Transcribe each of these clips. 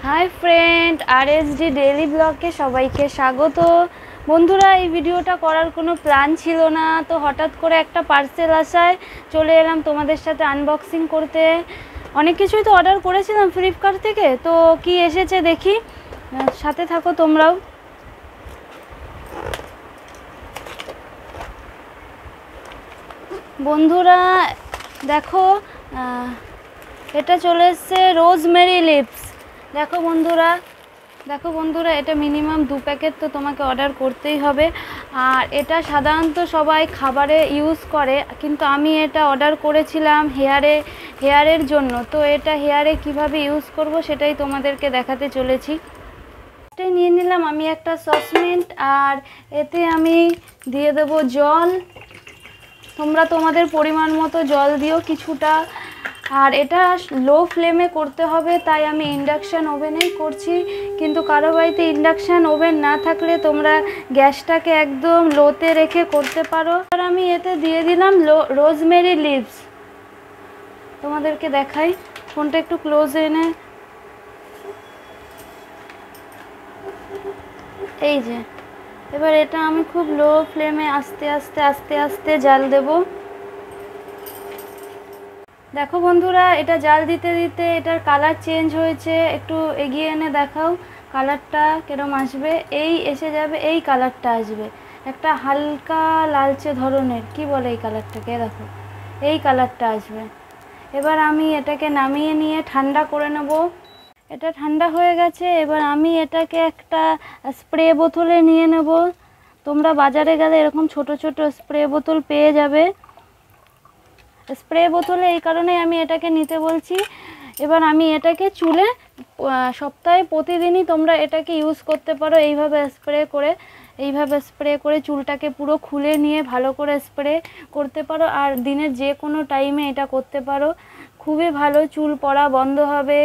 Hi friend, RSD daily ব্লগে সবাইকে স্বাগত। বন্ধুরা, এই ভিডিওটা করার কোনো প্ল্যান ছিল না, তো হঠাৎ করে একটা পার্সেল আসায় চলে এলাম তোমাদের সাথে আনবক্সিং করতে। অনেক কিছুই তো অর্ডার করেছিলাম ফ্লিপকার্ট থেকে, তো কি এসেছে দেখি, সাথে থাকো তোমরাও। বন্ধুরা দেখো, এটা চলে এসছে রোজমেরি লিপস। দেখো বন্ধুরা এটা মিনিমাম 2 প্যাকেট তো তোমাকে অর্ডার করতেই হবে। আর এটা সাধারণত সবাই খাবারে ইউজ করে, কিন্তু আমি এটা অর্ডার করেছিলাম হেয়ারের জন্য। তো এটা হেয়ারে কিভাবে ইউজ করব সেটাই তোমাদেরকে দেখাতে চলেছি। নিয়ে নিলাম আমি একটা সসপ্যান, আর এতে আমি দিয়ে দেবো জল। তোমরা তোমাদের পরিমাণ মতো জল দিও কিছুটা। আর এটা লো ফ্লেমে করতে হবে, তাই আমি ইন্ডাকশান ওভেনেই করছি। কিন্তু কারো বাড়িতে ইন্ডাকশান ওভেন না থাকলে তোমরা গ্যাসটাকে একদম লোতে রেখে করতে পারো। আর আমি এতে দিয়ে দিলাম রোজমেরি লিভস। তোমাদেরকে দেখাই, ফোনটা একটু ক্লোজ এনে, এই যে। এবার এটা আমি খুব লো ফ্লেমে আস্তে আস্তে জাল দেব। দেখো বন্ধুরা, এটা জাল দিতে দিতে এটার কালার চেঞ্জ হয়েছে। একটু এগিয়ে এনে দেখাও কালারটা কিরম আসবে। এই এসে যাবে, এই কালারটা আসবে, একটা হালকা লালচে ধরনের, কি বলে এই কালারটাকে, দেখো এই কালারটা আসবে। এবার আমি এটাকে নামিয়ে নিয়ে ঠান্ডা করে নেব। এটা ঠান্ডা হয়ে গেছে। এবার আমি এটাকে একটা স্প্রে বোতলে নিয়ে নেব। তোমরা বাজারে গেলে এরকম ছোট ছোট স্প্রে বোতল পেয়ে যাবে। স্প্রে বোতলে এই কারণে আমি এটাকে নিতে বলছি। এবার আমি এটাকে চুলে সপ্তাহে প্রতিদিনই তোমরা এটাকে ইউজ করতে পারো। এইভাবে স্প্রে করে চুলটাকে পুরো খুলে নিয়ে ভালো করে স্প্রে করতে পারো। আর দিনের যে কোনো টাইমে এটা করতে পারো, খুবই ভালো, চুল পড়া বন্ধ হবে,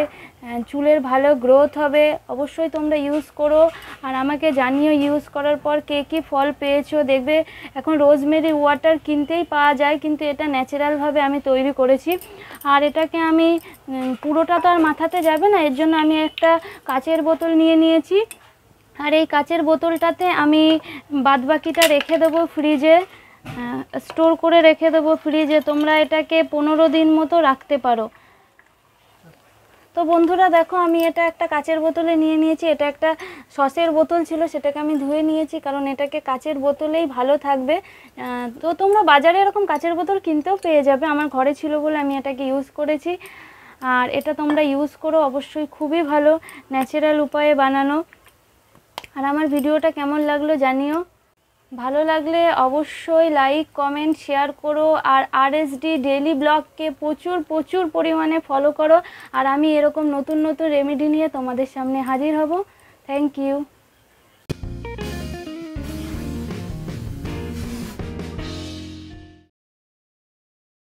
চুলের ভালো গ্রোথ হবে। অবশ্যই তোমরা ইউজ করো, আর আমাকে জানিও ইউজ করার পর কে কী ফল পেয়েছো। দেখবে এখন রোজমেরি ওয়াটার কিনতেই পাওয়া যায়, কিন্তু এটা ন্যাচারালভাবে আমি তৈরি করেছি। আর এটাকে আমি পুরোটা তো আর মাথাতে যাবে না, এর জন্য আমি একটা কাচের বোতল নিয়ে নিয়েছি। আর এই কাচের বোতলটাতে আমি বাদবাকিটা রেখে দেবো ফ্রিজে, স্টোর করে রেখে দেবো ফ্রিজে। তোমরা এটাকে 15 দিন মতো রাখতে পারো। তো বন্ধুরা দেখো, আমি এটা একটা কাচের বোতলে নিয়ে নিয়েছি। এটা একটা সসের বোতল ছিল, সেটাকে আমি ধুয়ে নিয়েছি, কারণ এটাকে কাচের বোতলেই ভালো থাকবে। তো তোমরা বাজারে এরকম কাচের বোতল কিনতেও পেয়ে যাবে, আমার ঘরে ছিল বলে আমি এটাকে ইউজ করেছি। আর এটা তোমরা ইউজ করো, অবশ্যই খুবই ভালো, ন্যাচারাল উপায়ে বানানো। আর আমার ভিডিওটা কেমন লাগলো জানিও। ভালো লাগলে অবশ্যই লাইক কমেন্ট শেয়ার করো। আর আরএসডি ডেইলি ব্লগকে প্রচুর পরিমাণে ফলো করো। আর আমি এরকম নতুন রেমেডি নিয়ে তোমাদের সামনে হাজির হব। Thank you.